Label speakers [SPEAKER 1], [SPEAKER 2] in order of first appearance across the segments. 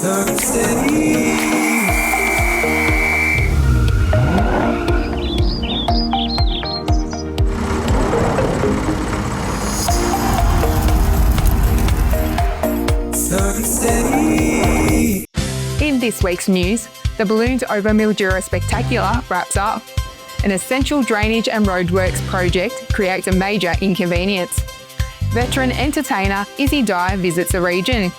[SPEAKER 1] Sun City.
[SPEAKER 2] In this week's news, the Balloons over Mildura Spectacular wraps up. An essential drainage and roadworks project creates a major inconvenience. Veteran entertainer Izzy Dye visits the region.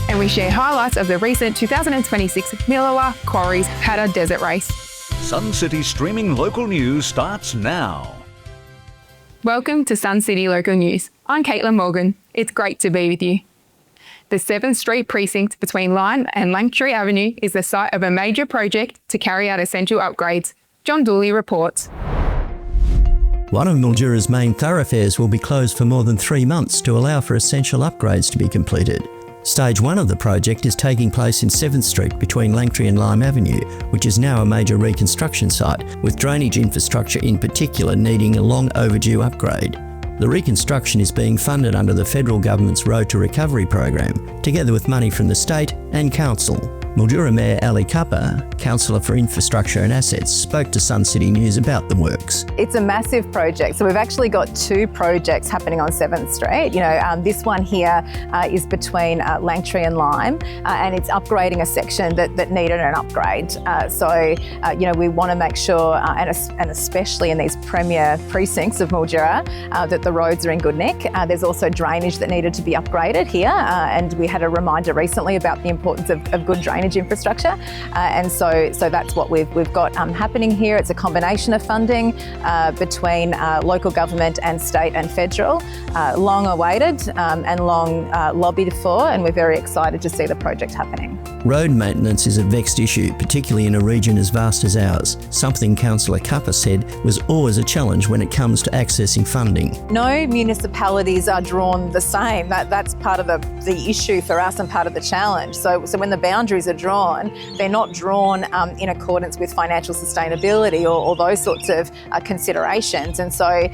[SPEAKER 2] And we share highlights of the recent 2026 Milawa Quarries Hattah Desert Race.
[SPEAKER 3] Sun City streaming local news starts now.
[SPEAKER 2] Welcome to Sun City Local News. I'm Caitlyn Morgan. It's great to be with you. The 7th Street precinct between Lyme and Langtree Avenue is the site of a major project to carry out essential upgrades. John Dooley reports.
[SPEAKER 4] One of Mildura's main thoroughfares will be closed for more than 3 months to allow for essential upgrades to be completed. Stage 1 of the project is taking place in 7th Street between Langtree and Lyme Avenue, which is now a major reconstruction site, with drainage infrastructure in particular needing a long overdue upgrade. The reconstruction is being funded under the federal government's Road to Recovery program, together with money from the state and council. Mildura Mayor Ali Kappa, Councillor for Infrastructure and Assets, spoke to Sun City News about the works.
[SPEAKER 5] It's a massive project. So we've actually got 2 projects happening on 7th Street. This one here is between Langtree and Lyme, and it's upgrading a section that needed an upgrade. We want to make sure, and especially in these premier precincts of Mildura, that the roads are in good nick. There's also drainage that needed to be upgraded here, and we had a reminder recently about the importance of good drainage infrastructure, and so that's what we've got happening here. It's a combination of funding between local government and state and federal, long awaited and long lobbied for, and we're very excited to see the project happening.
[SPEAKER 4] Road maintenance is a vexed issue, particularly in a region as vast as ours, something Councillor Kappa said was always a challenge when it comes to accessing funding.
[SPEAKER 5] No municipalities are drawn the same. That's part of the issue for us and part of the challenge. So when the boundaries are drawn, they're not drawn in accordance with financial sustainability or those sorts of considerations. And so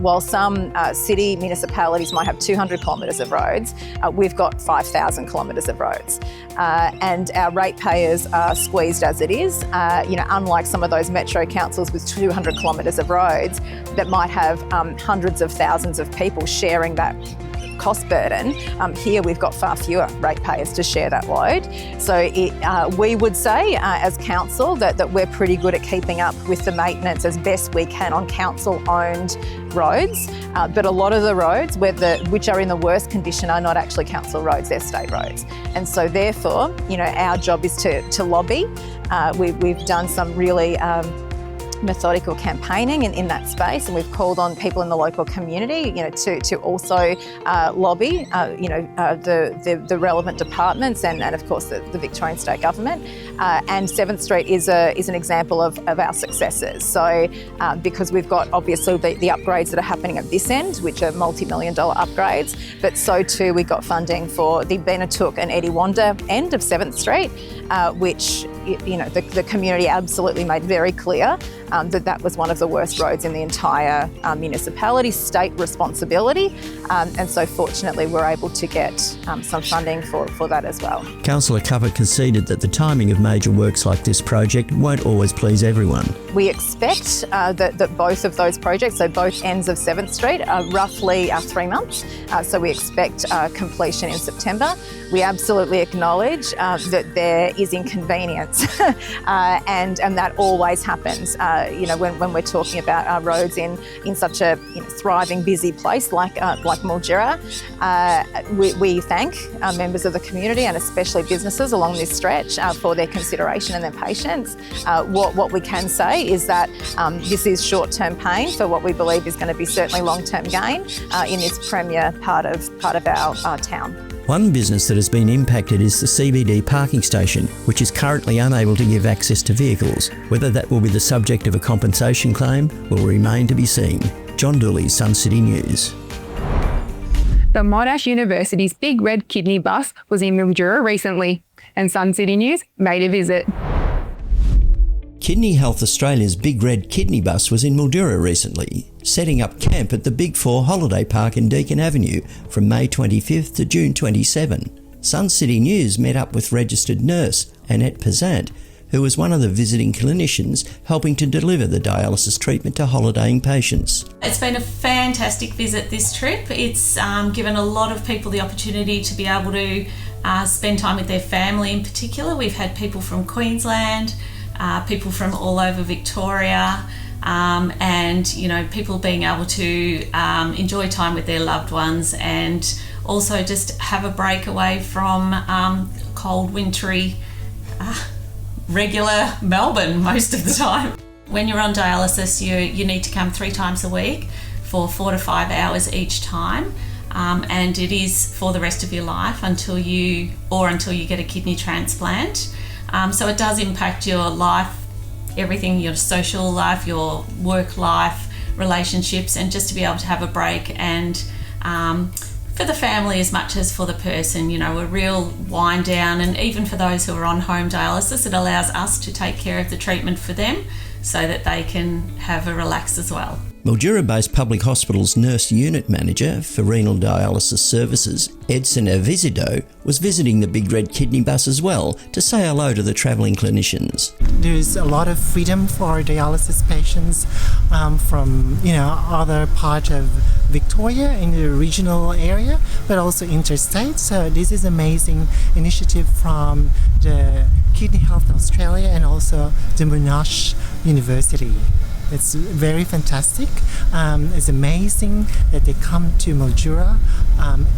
[SPEAKER 5] while some city municipalities might have 200 kilometres of roads, we've got 5,000 kilometres of roads. And our ratepayers are squeezed as it is, unlike some of those metro councils with 200 kilometres of roads that might have hundreds of thousands of people sharing that cost burden. Here we've got far fewer ratepayers to share that load. So we would say as council that we're pretty good at keeping up with the maintenance as best we can on council-owned roads, but a lot of the roads which are in the worst condition are not actually council roads, they're state roads. And so therefore, our job is to lobby. We've done some really methodical campaigning in that space, and we've called on people in the local community, to also lobby, the relevant departments and of course the Victorian State Government. And 7th Street is an example of our successes. So because we've got obviously the upgrades that are happening at this end, which are multi-million-dollar upgrades, but so too we got funding for the Benetook and Ediwanda end of 7th Street, which the community absolutely made very clear that was one of the worst roads in the entire municipality, state responsibility. And so fortunately we're able to get some funding for that as well.
[SPEAKER 4] Councillor Kappa conceded that the timing of major works like this project won't always please everyone.
[SPEAKER 5] We expect that both of those projects, so both ends of 7th Street, are roughly 3 months. So we expect completion in September. We absolutely acknowledge that there is inconvenience and that always happens. When we're talking about our roads in such a thriving, busy place like Mildura, we thank members of the community and especially businesses along this stretch for their consideration and their patience. What we can say is that this is short-term pain for what we believe is going to be certainly long-term gain in this premier part of our town.
[SPEAKER 4] One business that has been impacted is the CBD parking station, which is currently unable to give access to vehicles. Whether that will be the subject of a compensation claim will remain to be seen. John Dooley, Sun City News.
[SPEAKER 2] The Monash University's Big Red Kidney Bus was in Mildura recently, and Sun City News made a visit.
[SPEAKER 4] Kidney Health Australia's Big Red Kidney Bus was in Mildura recently, setting up camp at the Big Four Holiday Park in Deakin Avenue from May 25th to June 27. Sun City News met up with registered nurse Annette Pesant, who was one of the visiting clinicians helping to deliver the dialysis treatment to holidaying patients.
[SPEAKER 6] It's been a fantastic visit this trip. It's given a lot of people the opportunity to be able to spend time with their family in particular. We've had people from Queensland, people from all over Victoria, and people being able to enjoy time with their loved ones and also just have a break away from cold, wintry, regular Melbourne most of the time. When you're on dialysis, you need to come 3 times a week for 4 to 5 hours each time, and it is for the rest of your life until you get a kidney transplant. So it does impact your life, everything, your social life, your work life, relationships, and just to be able to have a break and for the family as much as for the person, a real wind down. And even for those who are on home dialysis, it allows us to take care of the treatment for them so that they can have a relax as well.
[SPEAKER 4] Mildura-based Public Hospital's Nurse Unit Manager for Renal Dialysis Services, Edson Avisido, was visiting the Big Red Kidney Bus as well to say hello to the travelling clinicians.
[SPEAKER 7] There's a lot of freedom for our dialysis patients from other part of Victoria in the regional area, but also interstate. So this is an amazing initiative from the Kidney Health Australia and also the Monash University. It's very fantastic. It's amazing that they come to Mildura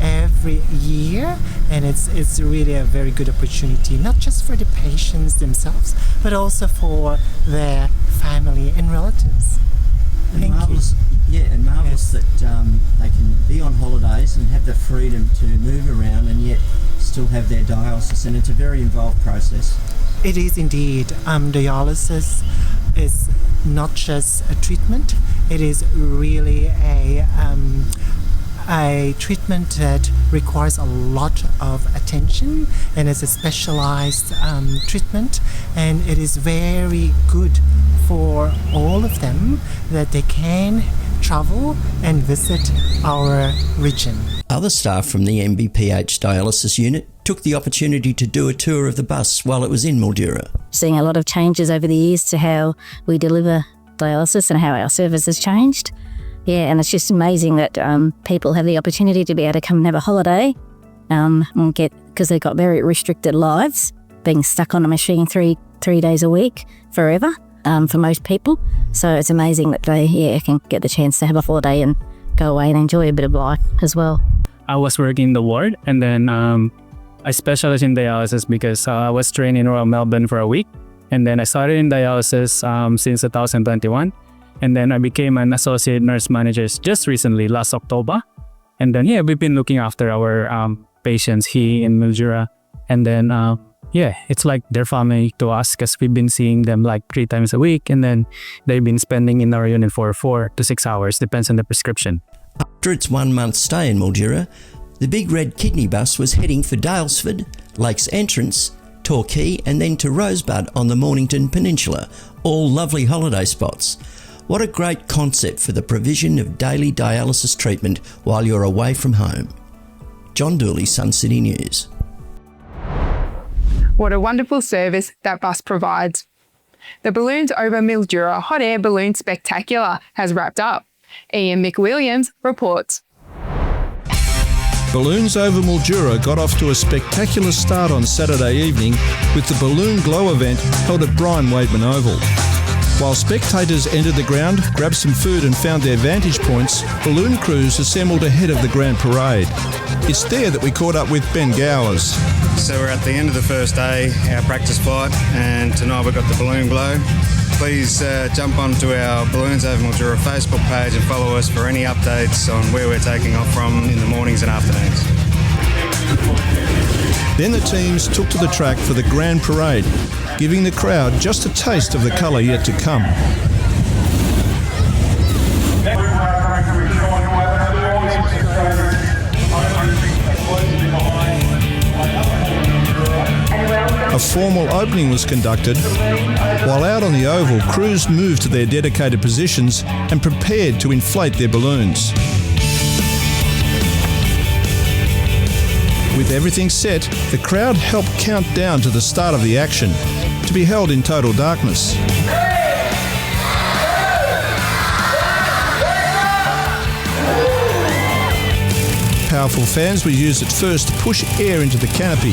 [SPEAKER 7] every year, and it's really a very good opportunity, not just for the patients themselves, but also for their family and relatives. Thank you.
[SPEAKER 4] Yeah, and marvellous that they can be on holidays and have the freedom to move around and yet still have their dialysis, and it's a very involved process.
[SPEAKER 7] It is indeed. Dialysis is not just a treatment, it is really a treatment that requires a lot of attention, and it's a specialized treatment, and it is very good for all of them that they can travel and visit our region.
[SPEAKER 4] Other staff from the MBPH dialysis unit took the opportunity to do a tour of the bus while it was in Mildura.
[SPEAKER 8] Seeing a lot of changes over the years to how we deliver dialysis and how our service has changed. Yeah, and it's just amazing that people have the opportunity to be able to come and have a holiday and because they've got very restricted lives, being stuck on a machine three days a week forever for most people. So it's amazing that they can get the chance to have a holiday and go away and enjoy a bit of life as well.
[SPEAKER 9] I was working in the ward, and then I specialized in dialysis because I was trained in Royal Melbourne for a week, and then I started in dialysis since 2021, and then I became an associate nurse manager just recently, last October. And then we've been looking after our patients here in Mildura, and then it's like their family to us because we've been seeing them like 3 times a week, and then they've been spending in our unit for 4 to 6 hours, depends on the prescription.
[SPEAKER 4] After its 1-month stay in Mildura, the Big Red Kidney Bus was heading for Daylesford, Lakes Entrance, Torquay, and then to Rosebud on the Mornington Peninsula, all lovely holiday spots. What a great concept for the provision of daily dialysis treatment while you're away from home. John Dooley, Sun City News.
[SPEAKER 2] What a wonderful service that bus provides. The Balloons over Mildura Hot Air Balloon Spectacular has wrapped up. Ian McWilliams reports.
[SPEAKER 10] Balloons over Mildura got off to a spectacular start on Saturday evening with the Balloon Glow event held at Brian Waitman Oval. While spectators entered the ground, grabbed some food and found their vantage points, balloon crews assembled ahead of the grand parade. It's there that we caught up with Ben Gowers.
[SPEAKER 11] So we're at the end of the first day, our practice flight, and tonight we've got the Balloon Glow. Please jump onto our Balloons Over Mildura Facebook page and follow us for any updates on where we're taking off from in the mornings and afternoons.
[SPEAKER 10] Then the teams took to the track for the grand parade, giving the crowd just a taste of the colour yet to come. A formal opening was conducted, while out on the oval, crews moved to their dedicated positions and prepared to inflate their balloons. With everything set, the crowd helped count down to the start of the action, to be held in total darkness. Powerful fans were used at first to push air into the canopy.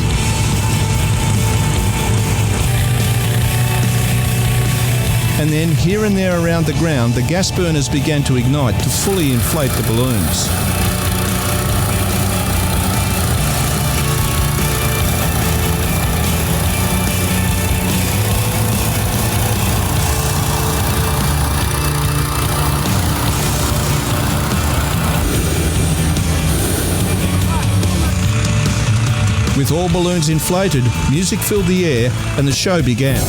[SPEAKER 10] And then, here and there around the ground, the gas burners began to ignite to fully inflate the balloons. With all balloons inflated, music filled the air and the show began.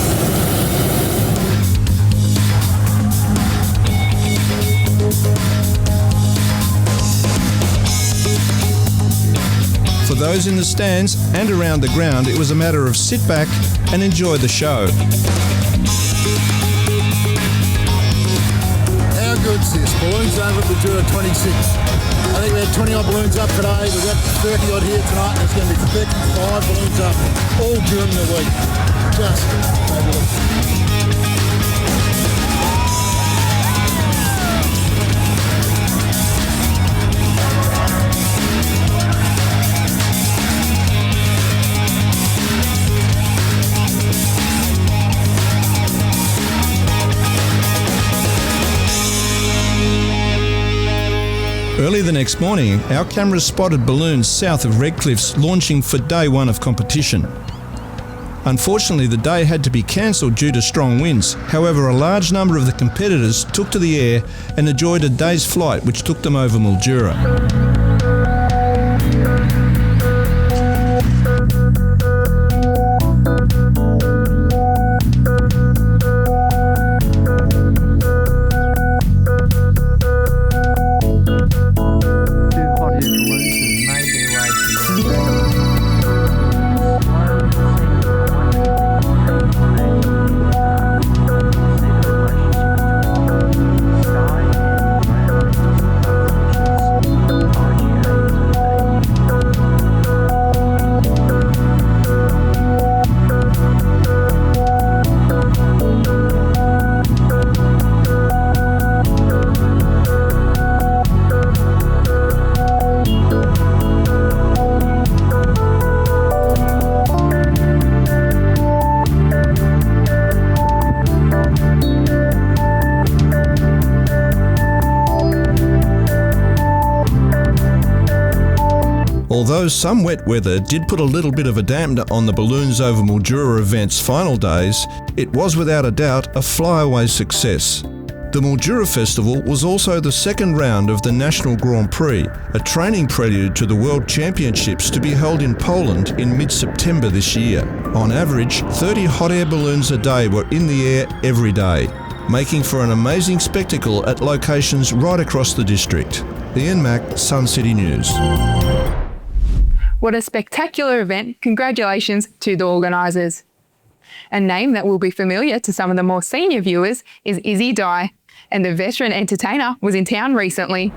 [SPEAKER 10] For those in the stands and around the ground, it was a matter of sit back and enjoy the show.
[SPEAKER 12] How good's this? Balloons over at Mildura 26. I think we had 20 odd balloons up today. We've got 30 odd here tonight, and there's going to be 35 balloons up all during the week. Just fabulous.
[SPEAKER 10] Early the next morning, our cameras spotted balloons south of Redcliffs launching for day one of competition. Unfortunately, the day had to be cancelled due to strong winds. However, a large number of the competitors took to the air and enjoyed a day's flight which took them over Mildura. Although some wet weather did put a little bit of a dampener on the Balloons over Mildura event's final days, it was without a doubt a flyaway success. The Mildura Festival was also the second round of the National Grand Prix, a training prelude to the World Championships to be held in Poland in mid-September this year. On average, 30 hot air balloons a day were in the air every day, making for an amazing spectacle at locations right across the district. Ian Mack, Sun City News.
[SPEAKER 2] What a spectacular event. Congratulations to the organisers. A name that will be familiar to some of the more senior viewers is Izzy Dye, and the veteran entertainer was in town recently.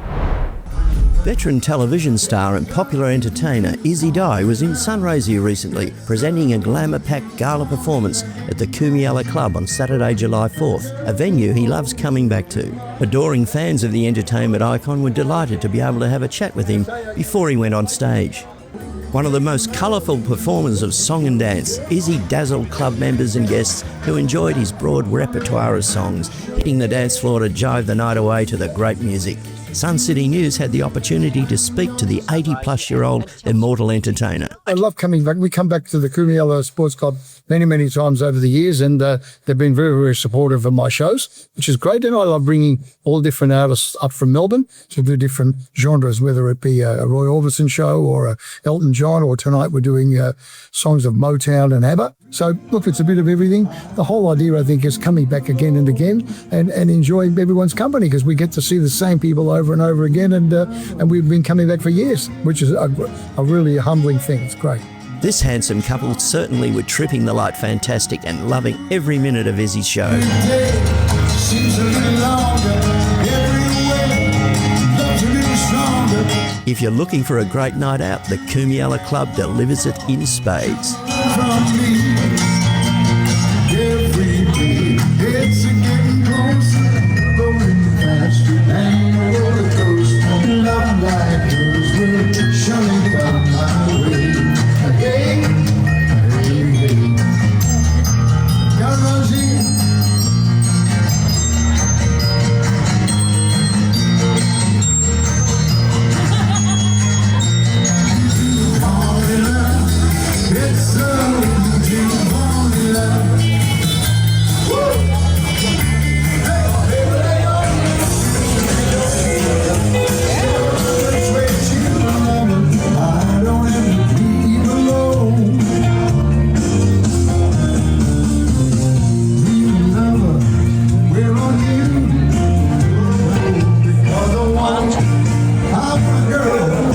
[SPEAKER 4] Veteran television star and popular entertainer Izzy Dye was in Sunraysia recently, presenting a glamour-packed gala performance at the Kumiella Club on Saturday, July 4th, a venue he loves coming back to. Adoring fans of the entertainment icon were delighted to be able to have a chat with him before he went on stage. One of the most colourful performers of song and dance, Izzy dazzled club members and guests who enjoyed his broad repertoire of songs, hitting the dance floor to jive the night away to the great music. Sun City News had the opportunity to speak to the 80-plus-year-old immortal entertainer.
[SPEAKER 12] I love coming back. We come back to the Kumiella Sports Club many times over the years, and they've been very supportive of my shows, which is great. And I love bringing all different artists up from Melbourne to do different genres, whether it be a Roy Orbison show or a Elton John, or tonight we're doing songs of Motown and ABBA. So, look, it's a bit of everything. The whole idea, I think, is coming back again and again and enjoying everyone's company, because we get to see the same people over and over again, and we've been coming back for years, which is a really humbling thing. It's great.
[SPEAKER 4] This handsome couple certainly were tripping the light fantastic and loving every minute of Izzy's show. If you're looking for a great night out, the Kumiella Club delivers it in spades.
[SPEAKER 1] Every day, it's getting closer, going faster than a roller coaster. Love like yours will surely come my way. Hey, hey, hey. Young Rosie. It's so you want love. I don't ever be alone. Lover, we're on you. Because I want I'm a girl.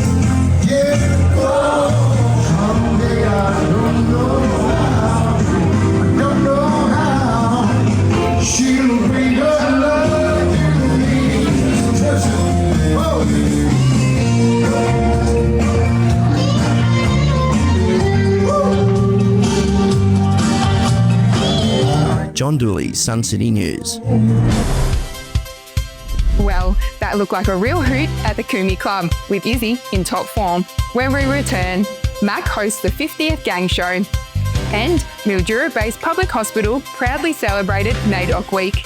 [SPEAKER 1] Yeah, oh, someday I don't know how. I don't know how. She'll bring her love to me. Oh.
[SPEAKER 4] John Dooley, Sun City News.
[SPEAKER 2] Well, that looked like a real hoot at the Kumi Club, with Izzy in top form. When we return, Mac hosts the 50th Gang Show, and Mildura-based public hospital proudly celebrated NAIDOC Week.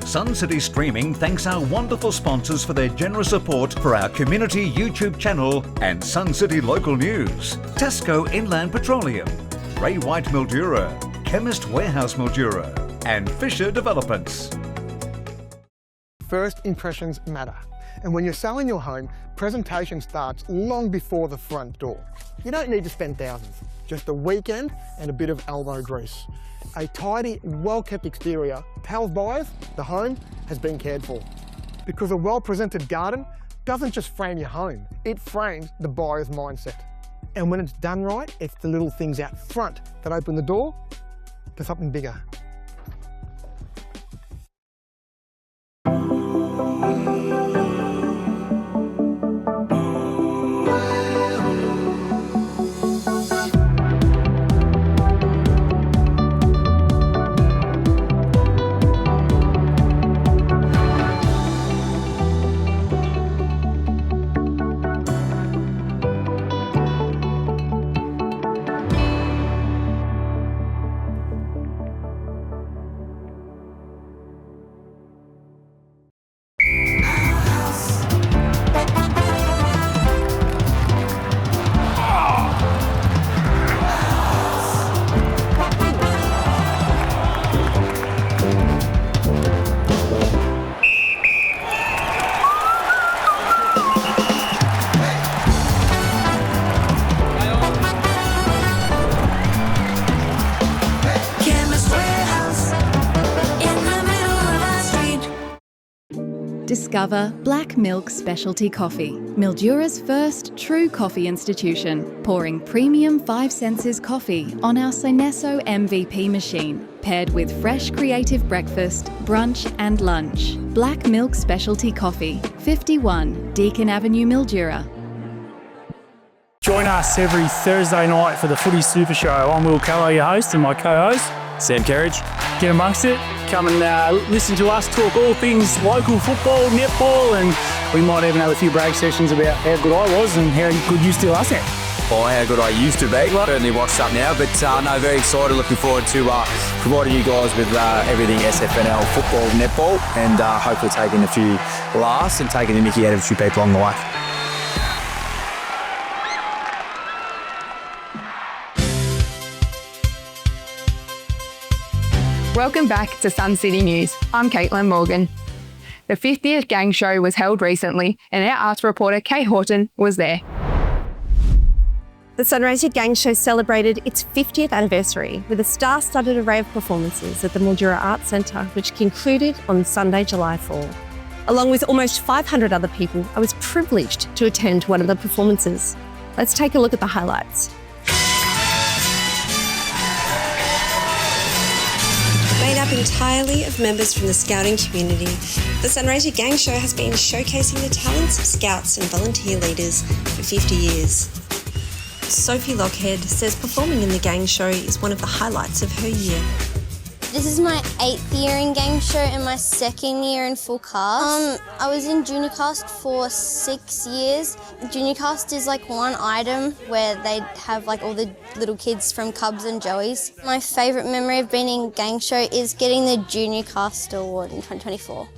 [SPEAKER 3] Sun City Streaming thanks our wonderful sponsors for their generous support for our community YouTube channel and Sun City local news. Tasco Inland Petroleum, White Mildura, Chemist Warehouse Mildura, and Fisher Developments.
[SPEAKER 13] First impressions matter. And when you're selling your home, presentation starts long before the front door. You don't need to spend thousands, just a weekend and a bit of elbow grease. A tidy, well-kept exterior tells buyers the home has been cared for. Because a well-presented garden doesn't just frame your home, it frames the buyer's mindset. And when it's done right, it's the little things out front that open the door to something bigger.
[SPEAKER 14] Discover Black Milk Specialty Coffee, Mildura's first true coffee institution, pouring premium 5 Senses coffee on our Synesso MVP machine, paired with fresh creative breakfast, brunch and lunch. Black Milk Specialty Coffee, 51 Deakin Avenue, Mildura.
[SPEAKER 15] Join us every Thursday night for the Footy Super Show. I'm Will Callow, your host, and my co-host,
[SPEAKER 16] Sam Kerridge.
[SPEAKER 15] Get amongst it. Come and listen to us talk all things local football, netball, and we might even have a few break sessions about how good I was and how good you still are, Sam.
[SPEAKER 16] Or how good I used to be. Certainly watched up now, but no, very excited. Looking forward to providing you guys with everything SFNL football, netball, and hopefully taking a few laughs and taking the mickey out of a few people along the way.
[SPEAKER 2] Welcome back to Sun City News. I'm Caitlyn Morgan. The 50th Gang Show was held recently, and our arts reporter Kay Horton was there.
[SPEAKER 17] The Sunrise Youth Gang Show celebrated its 50th anniversary with a star-studded array of performances at the Mildura Arts Centre, which concluded on Sunday, July 4. Along with almost 500 other people, I was privileged to attend one of the performances. Let's take a look at the highlights.
[SPEAKER 18] Made up entirely of members from the scouting community, the Sunraysia Gang Show has been showcasing the talents of scouts and volunteer leaders for 50 years. Sophie Lockhead says performing in the gang show is one of the highlights of her year.
[SPEAKER 19] This is my 8th year in gang show and my 2nd year in full cast. I was in junior cast for 6 years. Junior cast is like one item where they have like all the little kids from Cubs and Joeys. My favourite memory of being in gang show is getting the junior cast award in 2024.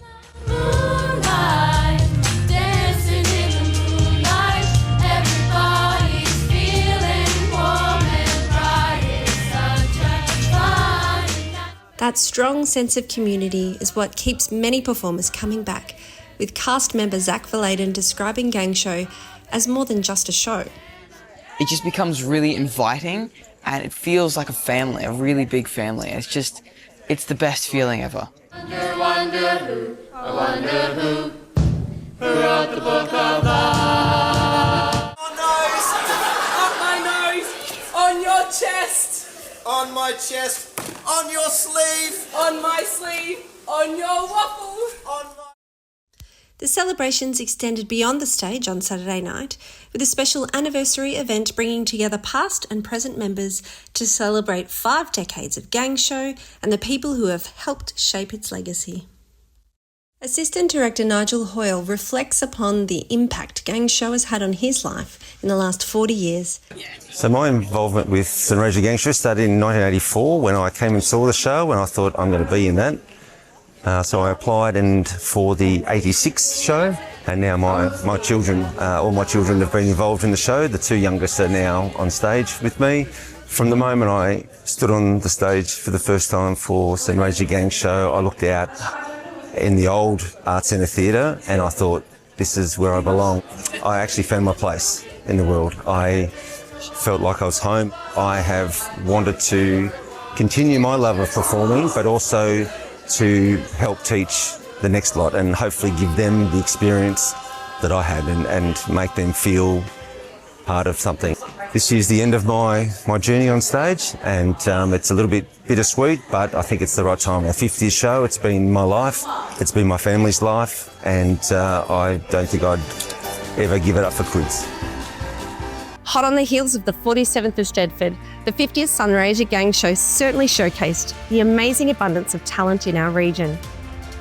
[SPEAKER 18] That strong sense of community is what keeps many performers coming back, with cast member Zach Verladen describing Gang Show as more than just a show.
[SPEAKER 20] It just becomes really inviting and it feels like a family, a really big family. It's the best feeling ever.
[SPEAKER 1] I wonder who wrote the book of life.
[SPEAKER 21] Up my nose, on your chest.
[SPEAKER 1] On my chest, on your sleeve,
[SPEAKER 21] on my sleeve, on your waffles,
[SPEAKER 1] on my...
[SPEAKER 18] The celebrations extended beyond the stage on Saturday night, with a special anniversary event bringing together past and present members to celebrate 5 decades of Gang Show and the people who have helped shape its legacy. Assistant Director Nigel Hoyle reflects upon the impact Gang Show has had on his life in the last 40 years.
[SPEAKER 22] So my involvement with Sunraysia Gang Show started in 1984 when I came and saw the show and I thought I'm going to be in that. So I applied for the 86 show and now my children, all my children have been involved in the show. The 2 youngest are now on stage with me. From the moment I stood on the stage for the first time for Sunraysia Gang Show, I looked out in the old Arts Centre Theatre and I thought, this is where I belong. I actually found my place in the world. I felt like I was home. I have wanted to continue my love of performing, but also to help teach the next lot and hopefully give them the experience that I had and make them feel part of something. This is the end of my journey on stage and it's a little bit bittersweet, but I think it's the right time. Our 50th show, it's been my life, it's been my family's life, and I don't think I'd ever give it up for quids.
[SPEAKER 17] Hot on the heels of the 47th of Stedford, the 50th Sunraysia Gang Show certainly showcased the amazing abundance of talent in our region.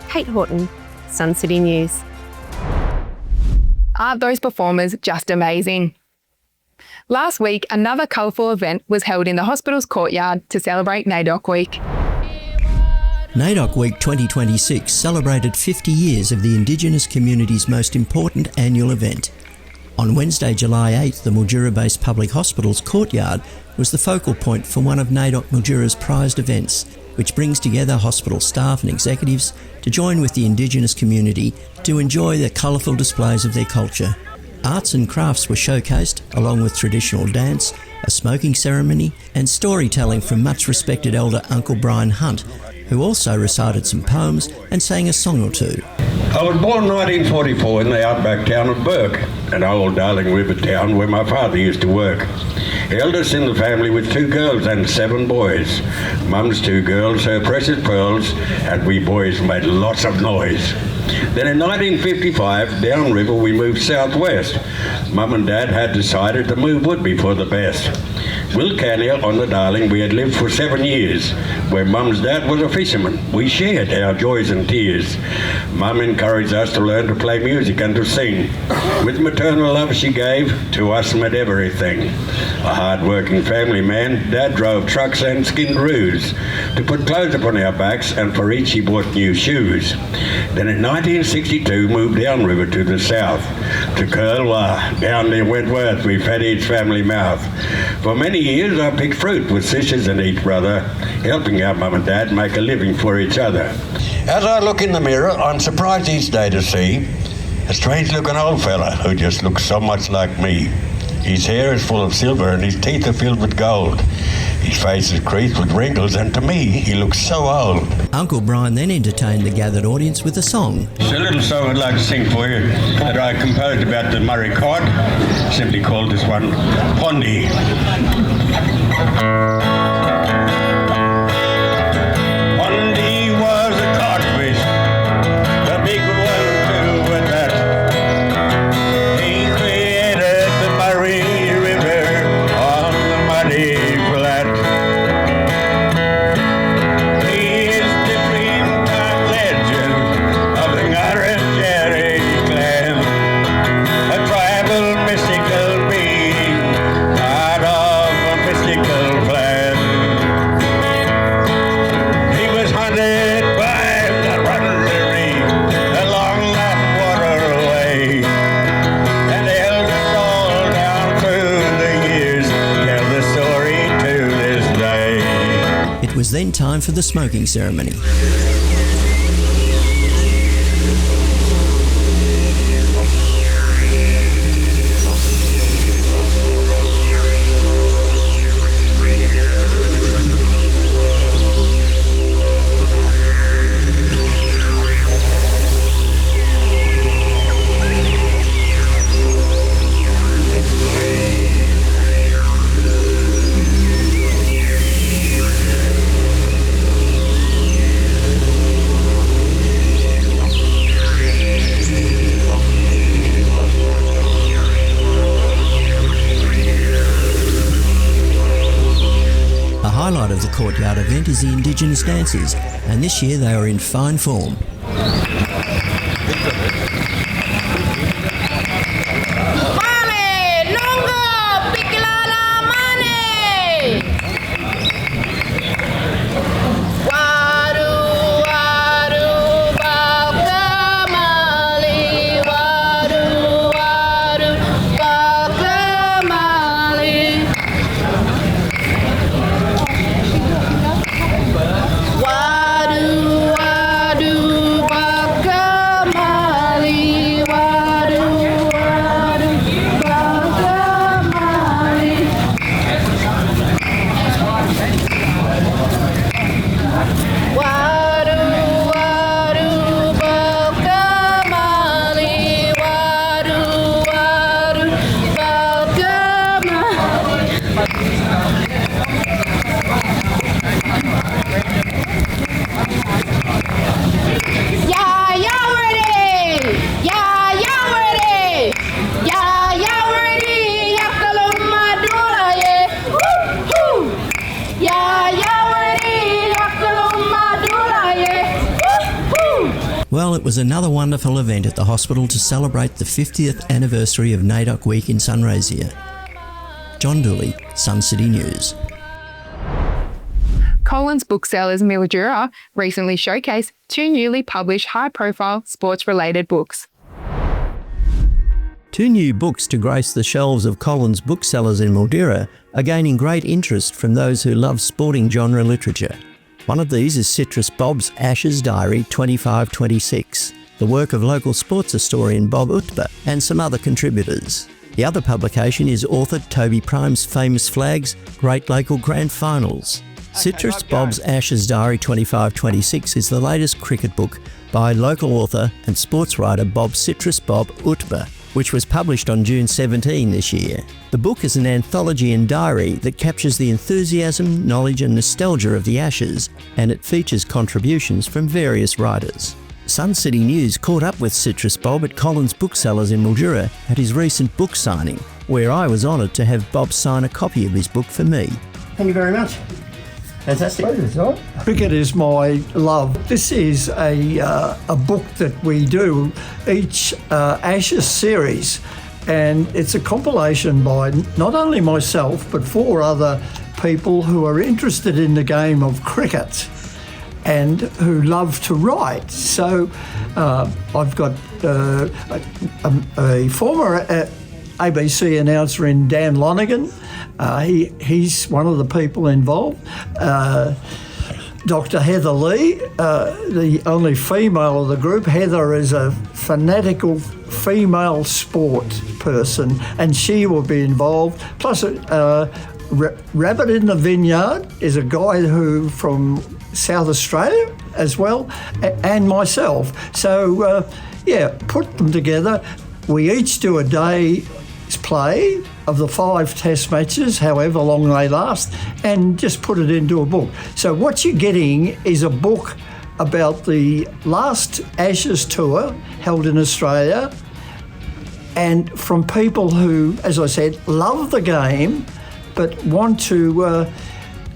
[SPEAKER 17] Kate Horton, Sun City News.
[SPEAKER 2] Aren't those performers just amazing? Last week, another colourful event was held in the hospital's courtyard to celebrate NAIDOC Week.
[SPEAKER 4] NAIDOC Week 2026 celebrated 50 years of the Indigenous community's most important annual event. On Wednesday, July 8th, the Mildura-based public hospital's courtyard was the focal point for one of NAIDOC Mildura's prized events, which brings together hospital staff and executives to join with the Indigenous community to enjoy the colourful displays of their culture. Arts and crafts were showcased, along with traditional dance, a smoking ceremony, and storytelling from much respected elder Uncle Brian Hunt, who also recited some poems and sang a song or two.
[SPEAKER 23] I was born in 1944 in the outback town of Burke, an old Darling River town where my father used to work. Eldest in the family with 2 girls and 7 boys. Mum's 2 girls, her precious pearls, and we boys made lots of noise. Then in 1955, downriver we moved southwest. Mum and Dad had decided to move Woodby for the best. Wilcannia on the Darling we had lived for 7 years, where Mum's dad was a fisherman. We shared our joys and tears. Mum encouraged us to learn to play music and to sing. With maternal love she gave, to us made everything. A hard-working family man, Dad drove trucks and skinned roos to put clothes upon our backs, and for each he bought new shoes. Then in 1962 moved downriver to the south, to Curlwa, down near Wentworth we fed each family mouth. For many years I picked fruit with sisters and each brother, helping our Mum and Dad make a living for each other. As I look in the mirror, I'm surprised each day to see a strange-looking old fella who just looks so much like me. His hair is full of silver and his teeth are filled with gold. His face is creased with wrinkles, and to me, he looks so old.
[SPEAKER 4] Uncle Brian then entertained the gathered audience with a song.
[SPEAKER 23] It's a little song I'd like to sing for you that I composed about the Murray cod, simply called this one Pondy. Pondy
[SPEAKER 4] It was then time for the smoking ceremony. The highlight of the courtyard event is the Indigenous dances, and this year they are in fine form. Well, it was another wonderful event at the hospital to celebrate the 50th anniversary of NAIDOC Week in Sunraysia. John Dooley, Sun City News.
[SPEAKER 2] Collins Booksellers Mildura recently showcased 2 newly published high-profile sports-related books.
[SPEAKER 4] 2 new books to grace the shelves of Collins Booksellers in Mildura are gaining great interest from those who love sporting genre literature. One of these is Citrus Bob's Ashes Diary 2526, the work of local sports historian Bob Utba and some other contributors. The other publication is author Toby Prime's Famous Flags Great Local Grand Finals. Citrus Bob's Ashes Diary 2526 is the latest cricket book by local author and sports writer Citrus Bob Utba, which was published on June 17 this year. The book is an anthology and diary that captures the enthusiasm, knowledge and nostalgia of the Ashes, and it features contributions from various writers. Sun City News caught up with Citrus Bob at Collins Booksellers in Mildura at his recent book signing, where I was honoured to have Bob sign a copy of his book for me.
[SPEAKER 5] Thank you very much. Fantastic.
[SPEAKER 6] Cricket is my love. This is a book that we do each Ashes series, and it's a compilation by not only myself but 4 other people who are interested in the game of cricket and who love to write. So I've got a former ABC announcer in Dan Lonergan. He's one of the people involved. Dr. Heather Lee, the only female of the group. Heather is a fanatical female sport person, and she will be involved. Plus, Rabbit in the Vineyard is a guy who from South Australia as well, and myself. So, put them together. We each do a day's play of the 5 test matches, however long they last, and just put it into a book. So what you're getting is a book about the last Ashes tour held in Australia, and from people who, as I said, love the game but want to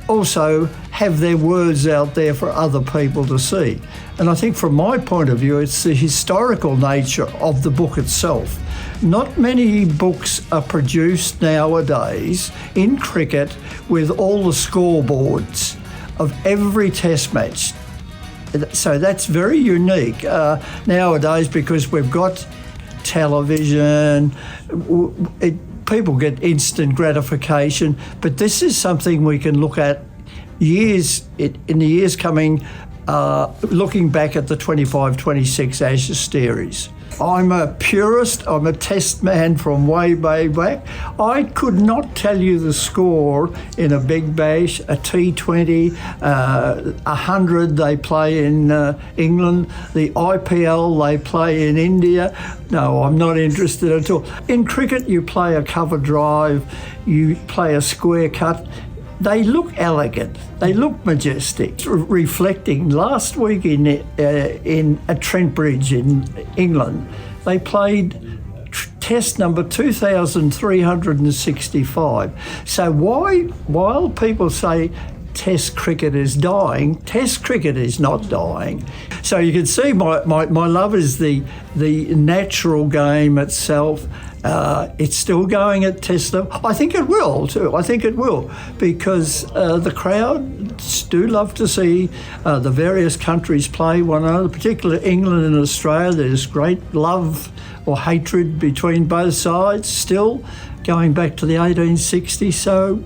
[SPEAKER 6] also have their words out there for other people to see. And I think from my point of view, it's the historical nature of the book itself. Not many books are produced nowadays in cricket with all the scoreboards of every test match. So that's very unique nowadays, because we've got television, people get instant gratification, but this is something we can look at in the years coming, looking back at the 25-26 Ashes series. I'm a purist, I'm a test man from way back. I could not tell you the score in a Big Bash, a T20, 100 they play in England, the IPL they play in India. No, I'm not interested at all. In cricket, you play a cover drive, you play a square cut. They look elegant. They look majestic. Reflecting last week at Trent Bridge in England, they played test number 2,365. So while people say Test cricket is dying, Test cricket is not dying. So you can see my love is the natural game itself. It's still going at Test level. I think it will too. I think it will because the crowds do love to see the various countries play one another, particularly England and Australia. There's great love or hatred between both sides still, going back to the 1860s. So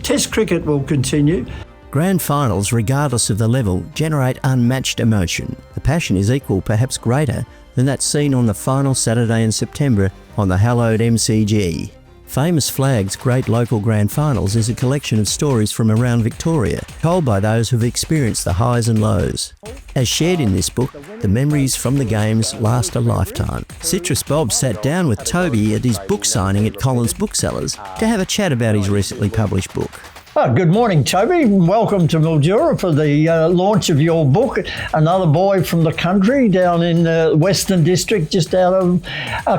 [SPEAKER 6] Test cricket will continue.
[SPEAKER 4] Grand finals, regardless of the level, generate unmatched emotion. The passion is equal, perhaps greater, than that seen on the final Saturday in September on the hallowed MCG. Famous Flag's Great Local Grand Finals is a collection of stories from around Victoria, told by those who've experienced the highs and lows. As shared in this book, the memories from the games last a lifetime. Citrus Bob sat down with Toby at his book signing at Collins Booksellers to have a chat about his recently published book.
[SPEAKER 6] Oh, good morning, Toby. Welcome to Mildura for the launch of your book. Another boy from the country down in Western District, just out of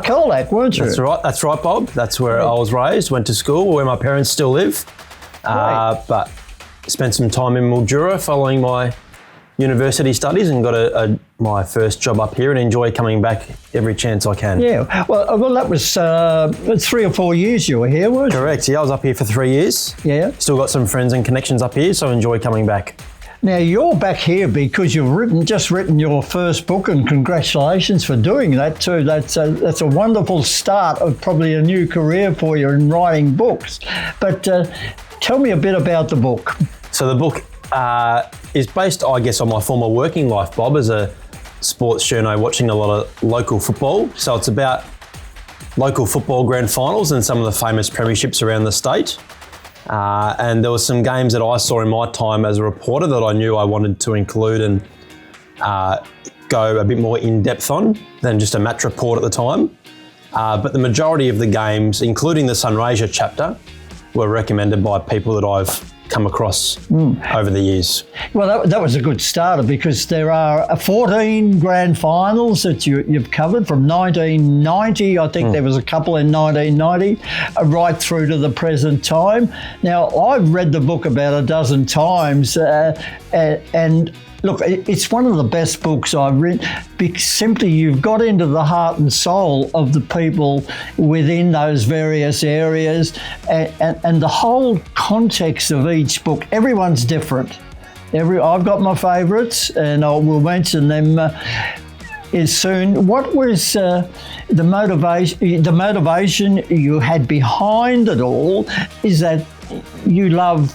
[SPEAKER 6] Colac, weren't you?
[SPEAKER 7] That's right, Bob. That's where I was raised, went to school, where my parents still live. But spent some time in Mildura following my university studies and got my first job up here and enjoy coming back every chance I can.
[SPEAKER 6] Yeah, well that was 3 or 4 years you were here, weren't you?
[SPEAKER 7] Correct, yeah, I was up here for 3 years.
[SPEAKER 6] Yeah.
[SPEAKER 7] Still got some friends and connections up here, so I enjoy coming back.
[SPEAKER 6] Now, you're back here because you've just written your first book, and congratulations for doing that too. That's a wonderful start of probably a new career for you in writing books. But tell me a bit about the book.
[SPEAKER 7] So the book is based, I guess, on my former working life, Bob, as a sports journo watching a lot of local football. So it's about local football grand finals and some of the famous premierships around the state. And there were some games that I saw in my time as a reporter that I knew I wanted to include and go a bit more in depth on than just a match report at the time. But the majority of the games, including the Sunraysia chapter, were recommended by people that I've come across over the years.
[SPEAKER 6] Well, that was a good starter because there are 14 grand finals that you've covered from 1990. I think there was a couple in 1990, right through to the present time. Now, I've read the book about a dozen times and look, it's one of the best books I've written because simply you've got into the heart and soul of the people within those various areas and the whole context of each book. Everyone's different. I've got my favourites and we'll mention them soon. What was the motivation you had behind it all is that you love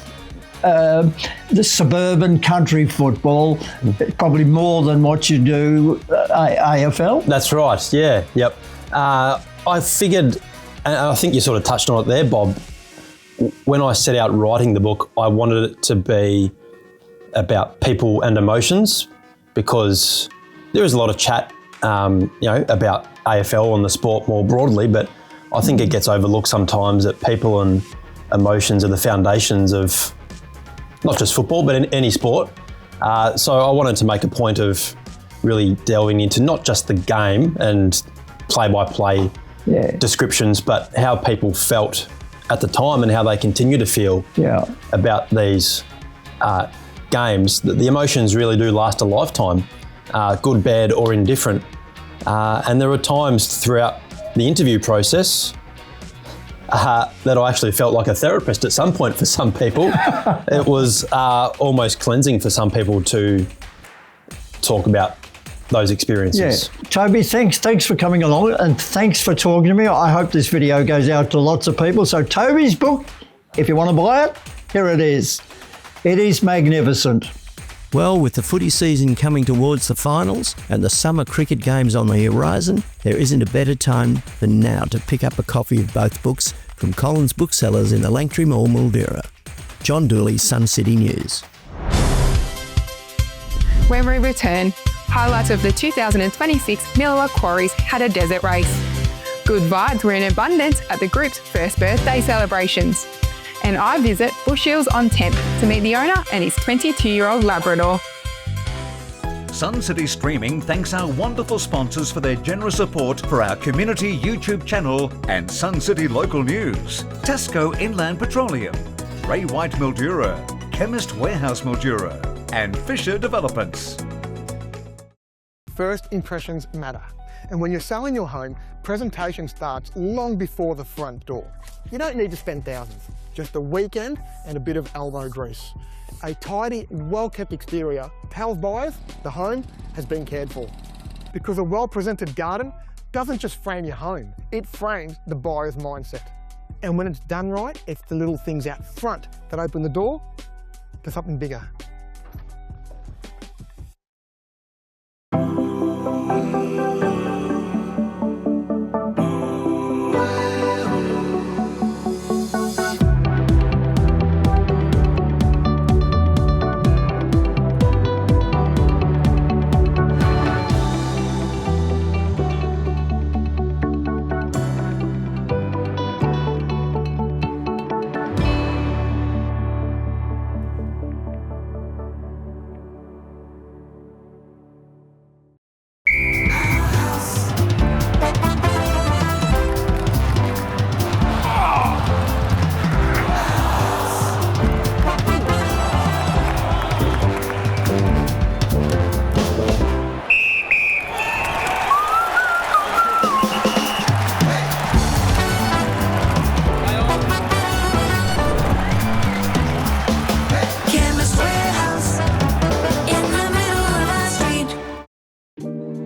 [SPEAKER 6] the suburban country football, probably more than what you do AFL.
[SPEAKER 7] That's right, yeah, yep. I figured, and I think you sort of touched on it there, Bob, when I set out writing the book, I wanted it to be about people and emotions because there is a lot of chat, about AFL and the sport more broadly, but I think it gets overlooked sometimes that people and emotions are the foundations of not just football, but in any sport. So I wanted to make a point of really delving into not just the game and play-by-play descriptions, but how people felt at the time and how they continue to feel about these games. The emotions really do last a lifetime, good, bad, or indifferent. And there were times throughout the interview process that I actually felt like a therapist at some point for some people. It was almost cleansing for some people to talk about those experiences.
[SPEAKER 6] Yeah. Toby, thanks for coming along and thanks for talking to me. I hope this video goes out to lots of people. So Toby's book, if you want to buy it, here it is. It is magnificent.
[SPEAKER 4] Well, with the footy season coming towards the finals and the summer cricket games on the horizon, there isn't a better time than now to pick up a copy of both books from Collins Booksellers in the Langtry Mall, Mildura. John Dooley's Sun City News.
[SPEAKER 2] When we return, highlights of the 2026 Mildura Quarries Hattah Desert Race. Good vibes were in abundance at the group's first birthday celebrations. And I visit Bush Hills on Temp to meet the owner and his 22-year-old Labrador.
[SPEAKER 3] Sun City Streaming thanks our wonderful sponsors for their generous support for our community YouTube channel and Sun City local news. Tasco Inland Petroleum, White Mildura, Chemist Warehouse Mildura, and Fisher Developments.
[SPEAKER 13] First impressions matter. And when you're selling your home, presentation starts long before the front door. You don't need to spend thousands, just a weekend and a bit of elbow grease. A tidy, well-kept exterior tells buyers the home has been cared for. Because a well-presented garden doesn't just frame your home, it frames the buyer's mindset. And when it's done right, it's the little things out front that open the door to something bigger.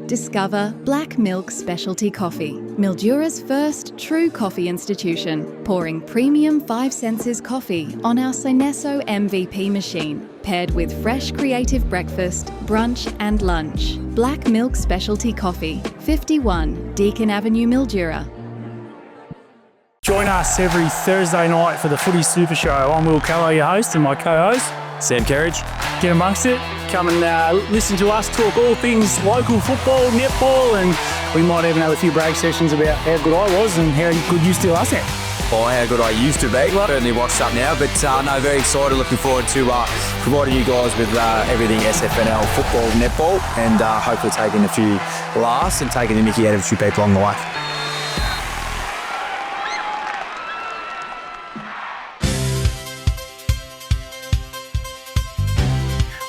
[SPEAKER 14] Discover Black Milk Specialty Coffee, Mildura's first true coffee institution, pouring premium 5 senses coffee on our Synesso MVP machine, paired with fresh creative breakfast, brunch and lunch. Black Milk Specialty Coffee, 51 Deakin Avenue, Mildura.
[SPEAKER 15] Join us every Thursday night for the Footy Super Show. I'm Will Callow, your host, and my co-host,
[SPEAKER 16] Sam Kerridge.
[SPEAKER 15] Get amongst it. Come and listen to us talk all things local football, netball, and we might even have a few brag sessions about how good I was and how good you still are, Sam.
[SPEAKER 16] Oh, how good I used to be. Certainly washed up now, but no, very excited. Looking forward to providing you guys with everything SFNL football, netball, and hopefully taking a few laughs and taking the mickey out of a few people along the way.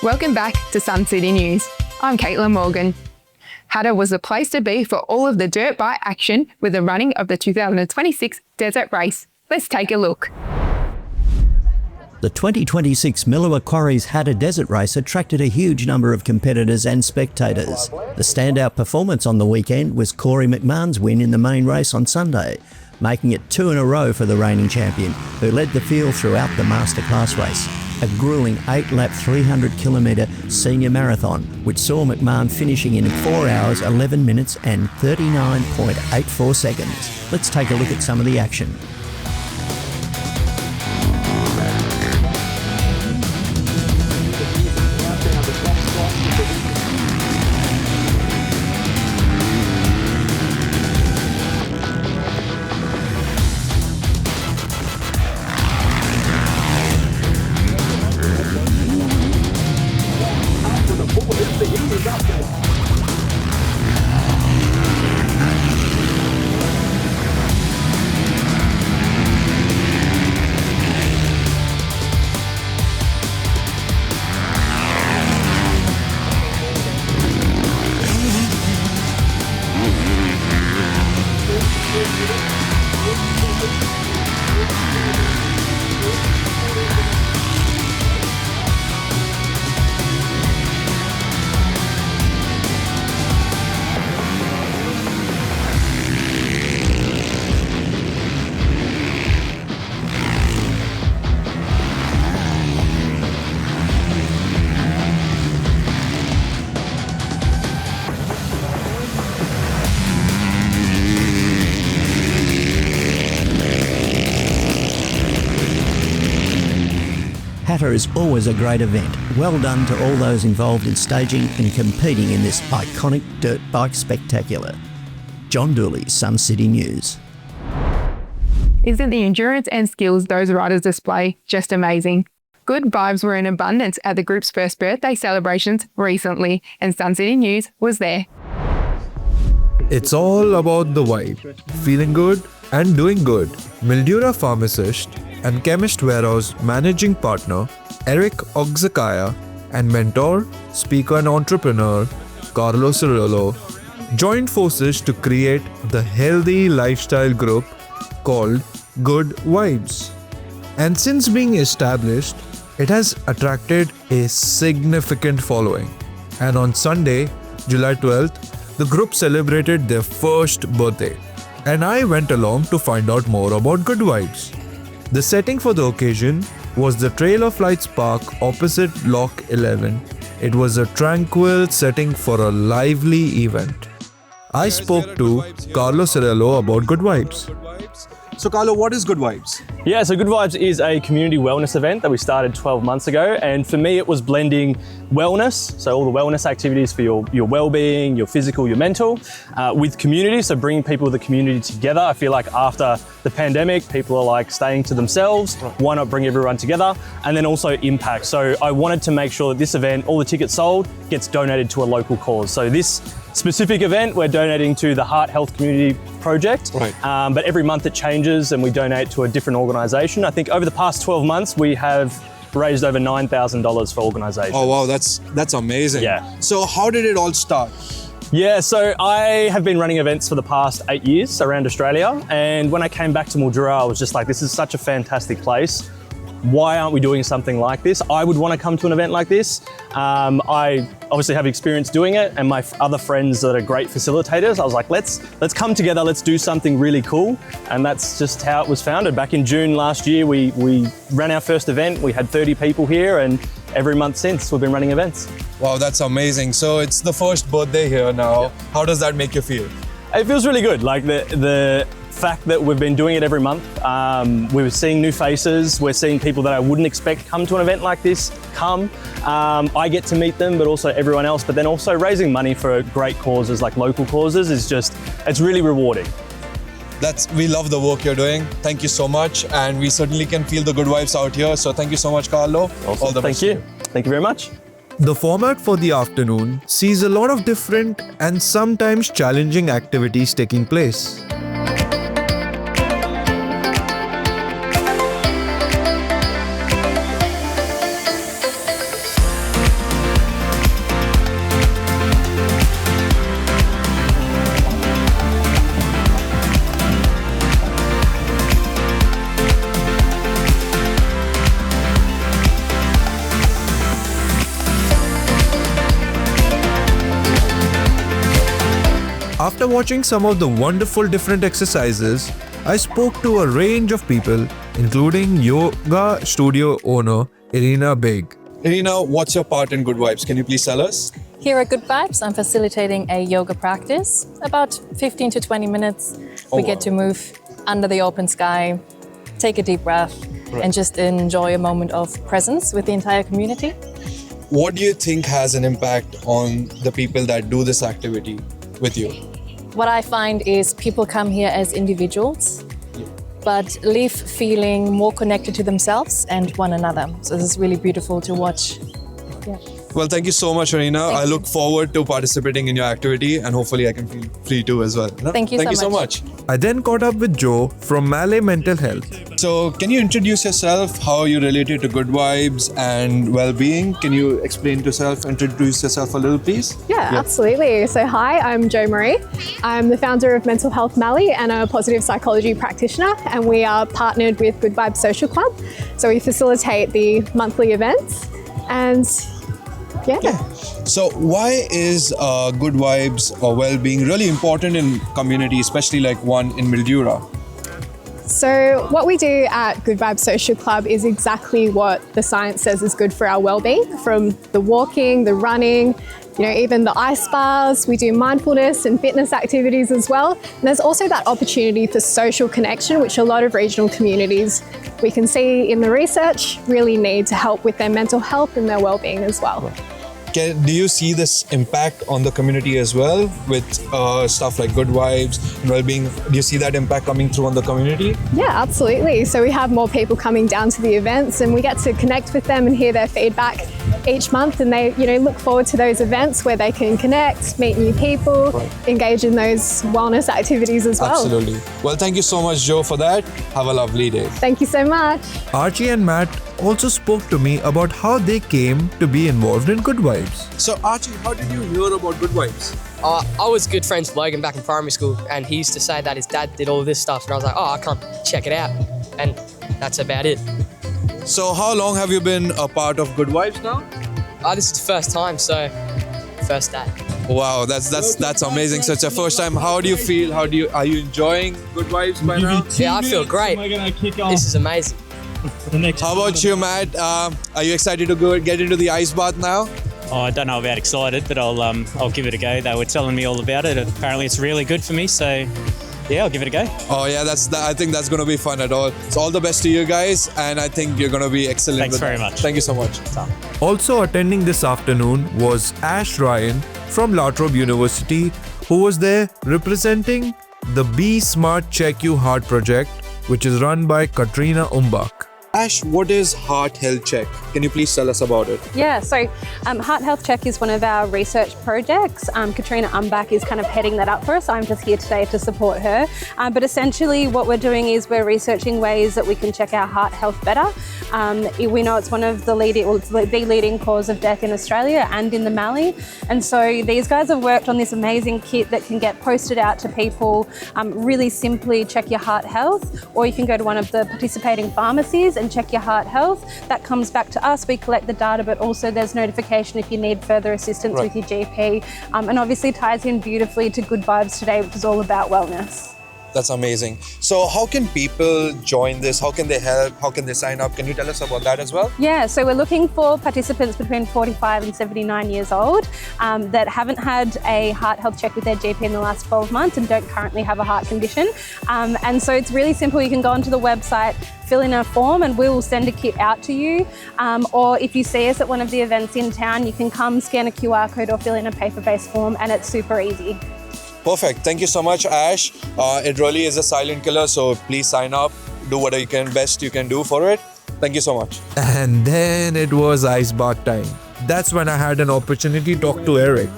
[SPEAKER 2] Welcome back to Sun City News. I'm Caitlyn Morgan. Hattah was the place to be for all of the dirt bike action with the running of the 2026 Desert Race. Let's take a look.
[SPEAKER 4] The 2026 Mildura Quarries Hattah Desert Race attracted a huge number of competitors and spectators. The standout performance on the weekend was Corey McMahon's win in the main race on Sunday, making it 2 in a row for the reigning champion, who led the field throughout the masterclass race. A gruelling 8-lap 300-kilometre senior marathon, which saw McMahon finishing in 4 hours, 11 minutes and 39.84 seconds. Let's take a look at some of the action. Hattah is always a great event. Well done to all those involved in staging and competing in this iconic dirt bike spectacular. John Dooley, Sun City News.
[SPEAKER 2] Isn't the endurance and skills those riders display just amazing? Good vibes were in abundance at the group's first birthday celebrations recently, and Sun City News was there.
[SPEAKER 8] It's all about the vibe. Feeling good and doing good. Mildura pharmacist and Chemist warehouse managing partner Eric Oxakaya and mentor, speaker and entrepreneur Carlos Cirillo joined forces to create the healthy lifestyle group called Good Vibes. And since being established, it has attracted a significant following. And on Sunday, July 12th, the group celebrated their first birthday. And I went along to find out more about Good Vibes. The setting for the occasion was the Trail of Lights Park opposite Lock 11. It was a tranquil setting for a lively event. I spoke to Carlos Cirillo about Good Vibes.
[SPEAKER 9] So Carlo, what is Good Vibes?
[SPEAKER 11] Yeah, so Good Vibes is a community wellness event that we started 12 months ago, and for me it was blending wellness, so all the wellness activities for your well-being, your physical, your mental, with community, so bringing people of the community together. I feel like after the pandemic, people are like staying to themselves, why not bring everyone together? And then also impact. So I wanted to make sure that this event, all the tickets sold, gets donated to a local cause. So this specific event, we're donating to the Heart Health Community Project, but every month it changes and we donate to a different organisation. I think over the past 12 months, we have raised over $9,000 for organisations.
[SPEAKER 9] Oh wow, that's amazing.
[SPEAKER 11] Yeah.
[SPEAKER 9] So how did it all start?
[SPEAKER 11] Yeah, so I have been running events for the past 8 years around Australia, and when I came back to Mildura, I was just like, this is such a fantastic place. Why aren't we doing something like this? I would want to come to an event like this. I obviously have experience doing it, and my other friends that are great facilitators, I was like, let's come together, let's do something really cool. And that's just how it was founded. Back in June last year, we ran our first event. We had 30 people here, and every month since we've been running events.
[SPEAKER 9] Wow, that's amazing. So it's the first birthday here now. Yeah. How does that make you feel?
[SPEAKER 11] It feels really good. Like the fact that we've been doing it every month, we're seeing new faces, we're seeing people that I wouldn't expect come to an event like this come. I get to meet them, but also everyone else, but then also raising money for great causes like local causes is just, it's really rewarding.
[SPEAKER 9] We love the work you're doing. Thank you so much, and we certainly can feel the good vibes out here. So thank you so much, Carlo.
[SPEAKER 11] Awesome. All the best. Thank you. Thank you very much.
[SPEAKER 8] The format for the afternoon sees a lot of different and sometimes challenging activities taking place. After watching some of the wonderful different exercises, I spoke to a range of people, including yoga studio owner Irina Beg.
[SPEAKER 9] Irina, what's your part in Good Vibes? Can you please tell us?
[SPEAKER 24] Here at Good Vibes, I'm facilitating a yoga practice. About 15 to 20 minutes. We get to move under the open sky, take a deep breath, and just enjoy a moment of presence with the entire community.
[SPEAKER 9] What do you think has an impact on the people that do this activity with you?
[SPEAKER 24] What I find is people come here as individuals, but leave feeling more connected to themselves and one another. So this is really beautiful to watch. Yeah.
[SPEAKER 9] Well, thank you so much, Irina. I look forward to participating in your activity, and hopefully I can feel free too as well.
[SPEAKER 24] Thank you so much.
[SPEAKER 8] I then caught up with Joe from Malay Mental Health.
[SPEAKER 9] So can you introduce yourself, how you related to Good Vibes and well-being? Can you explain introduce yourself a little, please?
[SPEAKER 25] Yeah, absolutely. So hi, I'm Jo Marie. I'm the founder of Mental Health Malay and a positive psychology practitioner, and we are partnered with Good Vibes Social Club. So we facilitate the monthly events, and yeah.
[SPEAKER 9] So why is Good Vibes or well-being really important in community, especially like one in Mildura?
[SPEAKER 25] So what we do at Good Vibes Social Club is exactly what the science says is good for our well-being, from the walking, the running, even the ice bars. We do mindfulness and fitness activities as well. And there's also that opportunity for social connection, which a lot of regional communities we can see in the research really need to help with their mental health and their well-being as well.
[SPEAKER 9] Do you see this impact on the community as well with stuff like good vibes and well-being? Do you see that impact coming through on the community?
[SPEAKER 25] Yeah, absolutely. So we have more people coming down to the events and we get to connect with them and hear their feedback each month, and they look forward to those events where they can connect, meet new people, engage in those wellness activities as well.
[SPEAKER 9] Absolutely. Well, thank you so much, Joe, for that. Have a lovely day.
[SPEAKER 25] Thank you so much.
[SPEAKER 8] Archie and Matt also spoke to me about how they came to be involved in Good Vibes.
[SPEAKER 9] So Archie, how did you hear about Good Vibes?
[SPEAKER 10] I was good friends with Logan back in primary school, and he used to say that his dad did all this stuff, and I was like, I can't check it out, and that's about it.
[SPEAKER 9] So how long have you been a part of Good Vibes now?
[SPEAKER 10] This is the first time, so first day.
[SPEAKER 9] Wow, that's amazing. So it's your first time. How do you feel? Are you enjoying Good Vibes by now?
[SPEAKER 10] Yeah, I feel great. This is amazing.
[SPEAKER 9] How about you, Matt? Are you excited to get into the ice bath now?
[SPEAKER 12] Oh, I don't know about excited, but I'll give it a go. They were telling me all about it. Apparently it's really good for me, so yeah, I'll give it a go.
[SPEAKER 9] Oh yeah, I think that's going to be fun at all. So all the best to you guys, and I think you're going to be excellent.
[SPEAKER 12] Thanks very much.
[SPEAKER 9] Thank you so much.
[SPEAKER 8] Also attending this afternoon was Ash Ryan from La Trobe University, who was there representing the Be Smart Check You Heart project, which is run by Katrina Umbach.
[SPEAKER 9] Ash, what is Heart Health Check? Can you please tell us about it?
[SPEAKER 19] Yeah, so Heart Health Check is one of our research projects. Katrina Umbach is kind of heading that up for us. I'm just here today to support her. But essentially what we're doing is we're researching ways that we can check our heart health better. We know it's one of the leading cause of death in Australia and in the Mallee. And so these guys have worked on this amazing kit that can get posted out to people, really simply check your heart health, or you can go to one of the participating pharmacies and check your heart health. That comes back to us, we collect the data, but also there's notification if you need further assistance with your GP, and obviously ties in beautifully to Good Vibes Today, which is all about wellness.
[SPEAKER 9] That's amazing. So how can people join this? How can they help? How can they sign up? Can you tell us about that as well?
[SPEAKER 19] Yeah, so we're looking for participants between 45 and 79 years old that haven't had a heart health check with their GP in the last 12 months and don't currently have a heart condition. And so it's really simple. You can go onto the website, fill in a form, and we will send a kit out to you. Or if you see us at one of the events in town, you can come scan a QR code or fill in a paper-based form, and it's super easy.
[SPEAKER 9] Perfect. Thank you so much, Ash. It really is a silent killer, so please sign up. Do what best you can do for it. Thank you so much.
[SPEAKER 8] And then it was ice bath time. That's when I had an opportunity to talk to Eric.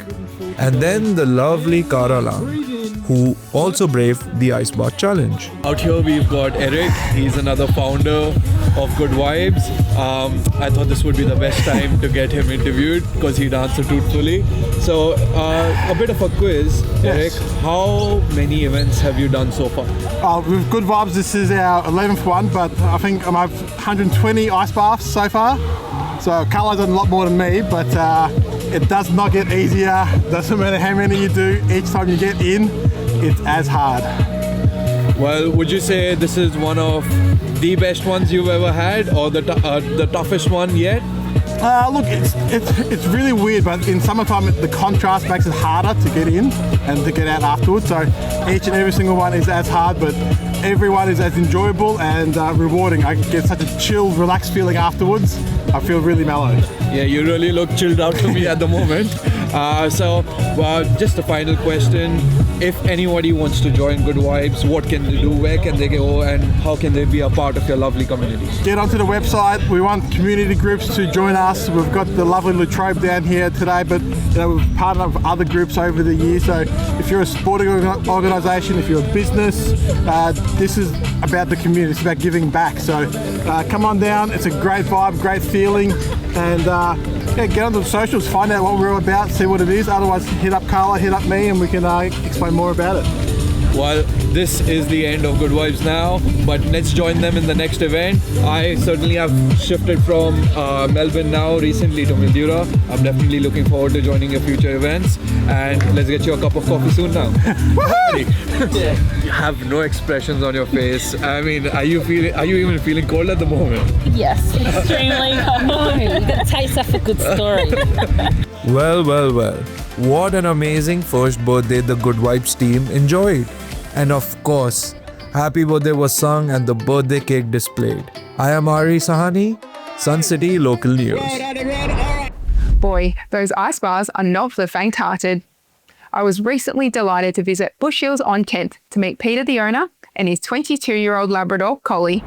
[SPEAKER 8] And then the lovely Karala, who also braved the ice bath challenge.
[SPEAKER 9] Out here we've got Eric. He's another founder of Good Vibes. I thought this would be the best time to get him interviewed because he'd answer truthfully. So a bit of a quiz, Eric. How many events have you done so far?
[SPEAKER 20] With Good Vibes, this is our 11th one, but I think I've 120 ice baths so far. So Carla's done a lot more than me, but it does not get easier. Doesn't matter how many you do, each time you get in, it's as hard.
[SPEAKER 9] Well, would you say this is one of the best ones you've ever had, or the toughest one yet?
[SPEAKER 20] Look, it's really weird, but in summertime the contrast makes it harder to get in and to get out afterwards. So each and every single one is as hard, but everyone is as enjoyable and rewarding. I get such a chill, relaxed feeling afterwards. I feel really mellow.
[SPEAKER 9] Yeah, you really look chilled out to me at the moment. So just a final question. If anybody wants to join Good Vibes, what can they do? Where can they go? And how can they be a part of your lovely community?
[SPEAKER 20] Get onto the website. We want community groups to join us. We've got the lovely La Trobe down here today, but we've partnered up with other groups over the years. So if you're a sporting organisation, if you're a business, this is about the community. It's about giving back. So come on down. It's a great vibe, great feeling, and get onto the socials, find out what we're all about, see what it is. Otherwise, hit up Carla, hit up me, and we can explain more about it.
[SPEAKER 9] Well, this is the end of Good Vibes now, but let's join them in the next event. I certainly have shifted from Melbourne now recently to Mildura. I'm definitely looking forward to joining your future events, and let's get you a cup of coffee soon now. You have no expressions on your face. I mean, are you even feeling cold at the moment?
[SPEAKER 1] Yes, extremely cold. You got to taste off a good story.
[SPEAKER 8] Well. What an amazing first birthday the Good Vibes team enjoyed. And of course, happy birthday was sung and the birthday cake displayed. I am Ari Sahani, Sun City Local News.
[SPEAKER 2] Boy, those ice bars are not for the faint-hearted. I was recently delighted to visit Bush Hills on 10th to meet Peter the owner and his 22-year-old Labrador, Collie.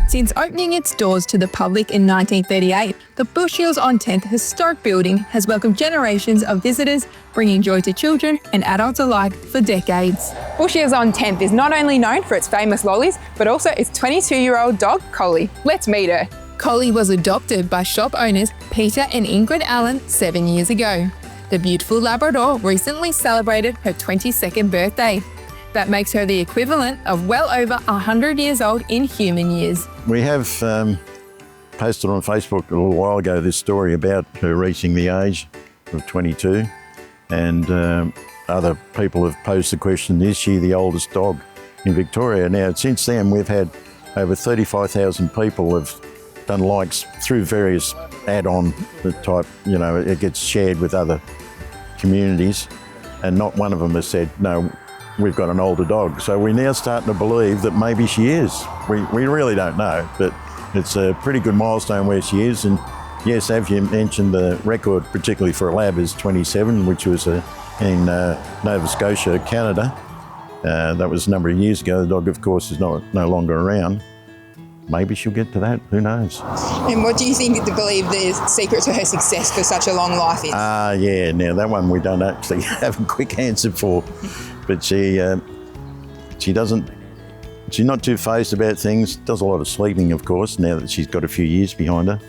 [SPEAKER 2] Since opening its doors to the public in 1938, the Bush Hills on 10th historic building has welcomed generations of visitors, bringing joy to children and adults alike for decades. Bush Hills on 10th is not only known for its famous lollies, but also its 22-year-old dog, Collie. Let's meet her. Collie was adopted by shop owners Peter and Ingrid Allen 7 years ago. The beautiful Labrador recently celebrated her 22nd birthday. That makes her the equivalent of well over 100 years old in human years.
[SPEAKER 17] We have posted on Facebook a little while ago this story about her reaching the age of 22, and other people have posed the question, is she the oldest dog in Victoria? Now, since then, we've had over 35,000 people have done likes through various add-on type, it gets shared with other communities, and not one of them has said, no, we've got an older dog. So we're now starting to believe that maybe she is. We really don't know, but it's a pretty good milestone where she is. And yes, as you mentioned, the record, particularly for a lab, is 27, which was in Nova Scotia, Canada. That was a number of years ago. The dog, of course, is no longer around. Maybe she'll get to that, who knows?
[SPEAKER 2] And what do you think to believe the secret to her success for such a long life is?
[SPEAKER 17] Yeah, now that one we don't actually have a quick answer for. But she's not too phased about things, does a lot of sleeping, of course, now that she's got a few years behind her.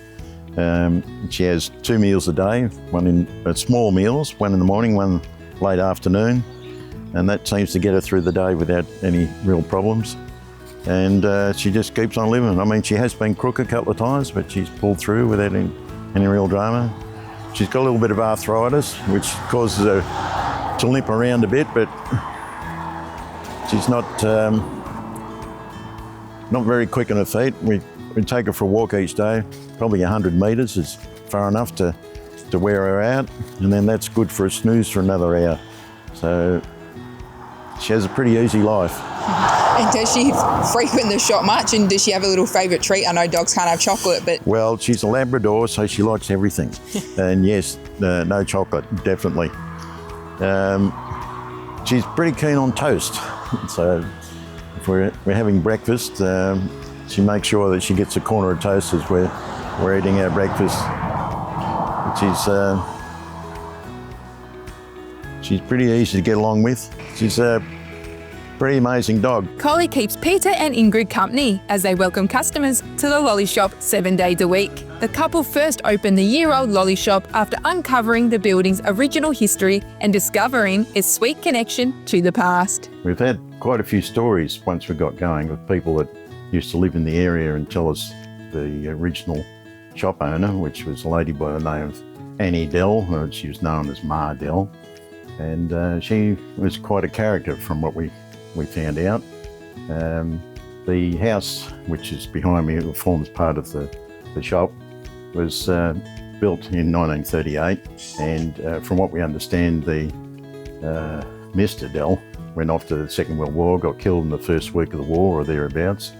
[SPEAKER 17] She has 2 meals a day, one in small meals, one in the morning, one late afternoon, and that seems to get her through the day without any real problems. And she just keeps on living. I mean, she has been crook a couple of times, but she's pulled through without any real drama. She's got a little bit of arthritis, which causes her to limp around a bit, but she's not very quick on her feet. We take her for a walk each day, probably 100 metres is far enough to wear her out, and then that's good for a snooze for another hour. So she has a pretty easy life.
[SPEAKER 2] And does she frequent the shop much, and does she have a little favourite treat? I know dogs can't have chocolate, but...
[SPEAKER 17] Well, she's a Labrador, so she likes everything. And yes, no chocolate, definitely. She's pretty keen on toast. So if we're having breakfast, she makes sure that she gets a corner of toast as we're eating our breakfast. She's pretty easy to get along with. She's a pretty amazing dog.
[SPEAKER 2] Collie keeps Peter and Ingrid company as they welcome customers to the lolly shop 7 days a week. The couple first opened the year-old lolly shop after uncovering the building's original history and discovering its sweet connection to the past.
[SPEAKER 17] We've had quite a few stories once we got going of people that used to live in the area and tell us the original shop owner, which was a lady by the name of Annie Dell, or she was known as Ma Dell, and she was quite a character from what we found out. The house, which is behind me, it forms part of the shop, was built in 1938, and from what we understand, the Mr. Dell went off to the Second World War, got killed in the first week of the war or thereabouts,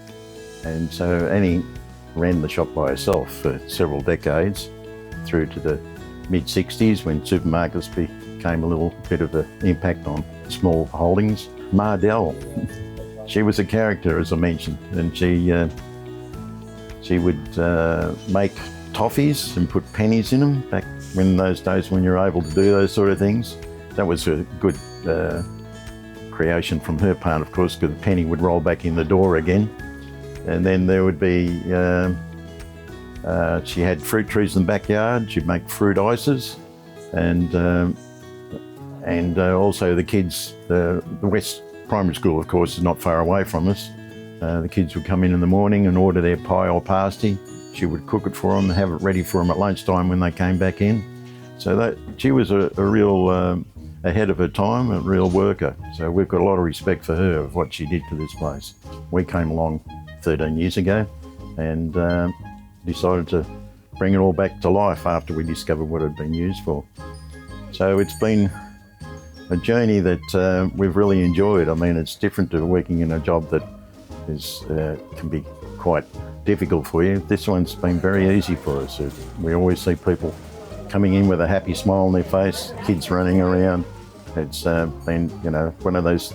[SPEAKER 17] and so Annie ran the shop by herself for several decades through to the mid-60s when supermarkets became a little bit of an impact on small holdings. Ma Dell, she was a character, as I mentioned, and she would make toffees and put pennies in them back in those days when you were able to do those sort of things. That was a good creation from her part, of course, because the penny would roll back in the door again. And then there would be, she had fruit trees in the backyard. She'd make fruit ices, and also the kids, the West primary school, of course, is not far away from us. The kids would come in the morning and order their pie or pasty. She would cook it for them and have it ready for them at lunchtime when they came back in. So she was a real ahead of her time, a real worker. So we've got a lot of respect for her, of what she did for this place. We came along 13 years ago and decided to bring it all back to life after we discovered what it had been used for. So it's been a journey that we've really enjoyed. I mean, it's different to working in a job that can be quite difficult for you. This one's been very easy for us. We always see people coming in with a happy smile on their face, kids running around. It's been, one of those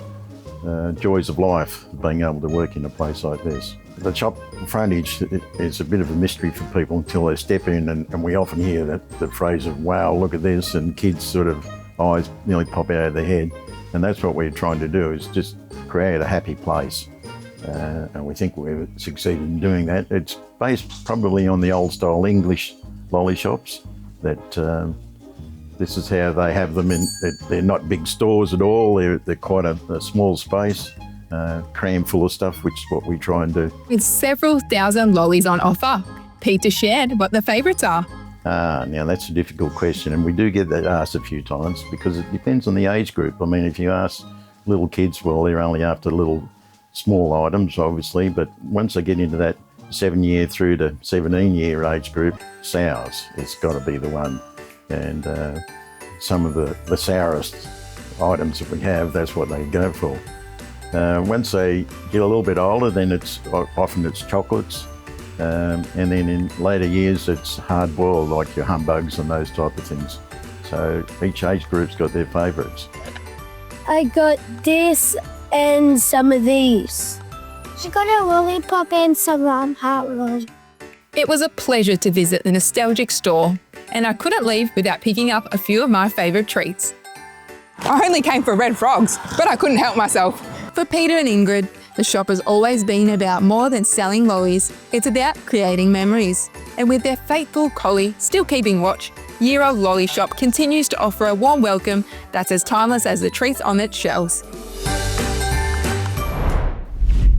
[SPEAKER 17] joys of life, being able to work in a place like this. The shop frontage is a bit of a mystery for people until they step in, and we often hear the phrase of, wow, look at this, and kids' sort of eyes nearly pop out of their head. And that's what we're trying to do, is just create a happy place. And we think we've succeeded in doing that. It's based probably on the old style English lolly shops, that this is how they have them. They're not big stores at all. They're quite a small space, crammed full of stuff, which is what we try and do.
[SPEAKER 2] With several thousand lollies on offer, Peter shared what the favourites are.
[SPEAKER 17] Now that's a difficult question, and we do get that asked a few times because it depends on the age group. I mean, if you ask little kids, well, they're only after little small items, obviously, but once they get into that 7-year through to 17-year age group, sours, it's got to be the one. And some of the sourest items that we have, that's what they go for. Once they get a little bit older, then often it's chocolates, and then in later years it's hard-boiled, like your humbugs and those type of things. So each age group's got their favourites.
[SPEAKER 5] I got this and some of these. She got a lollipop and some hot rolls.
[SPEAKER 2] It was a pleasure to visit the nostalgic store, and I couldn't leave without picking up a few of my favourite treats. I only came for red frogs, but I couldn't help myself. For Peter and Ingrid, the shop has always been about more than selling lollies. It's about creating memories. And with their faithful collie still keeping watch, Year Old Lolly Shop continues to offer a warm welcome that's as timeless as the treats on its shelves.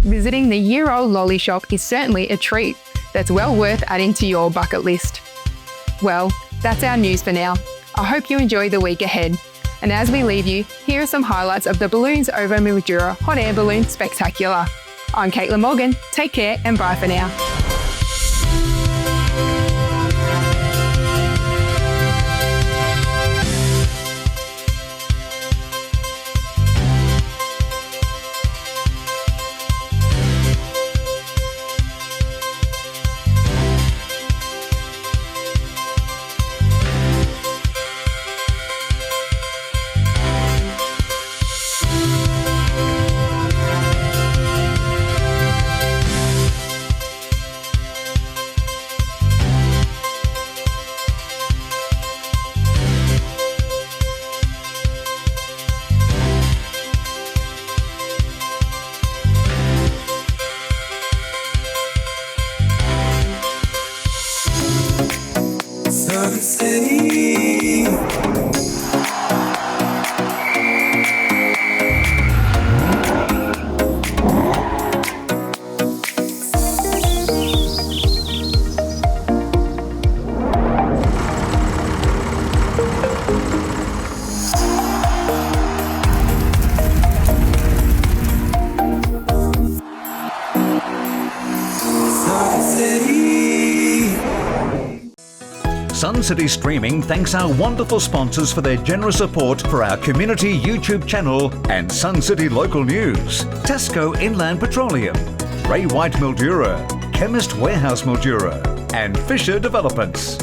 [SPEAKER 2] Visiting the Year Old Lolly Shop is certainly a treat that's well worth adding to your bucket list. Well, that's our news for now. I hope you enjoy the week ahead. And as we leave you, here are some highlights of the Balloons over Mildura Hot Air Balloon Spectacular. I'm Caitlyn Morgan. Take care and bye for now.
[SPEAKER 18] Southern City.
[SPEAKER 3] Sun City Streaming thanks our wonderful sponsors for their generous support for our community YouTube channel and Sun City local news. Tasco Inland Petroleum, White Mildura, Chemist Warehouse Mildura, and Fisher Developments.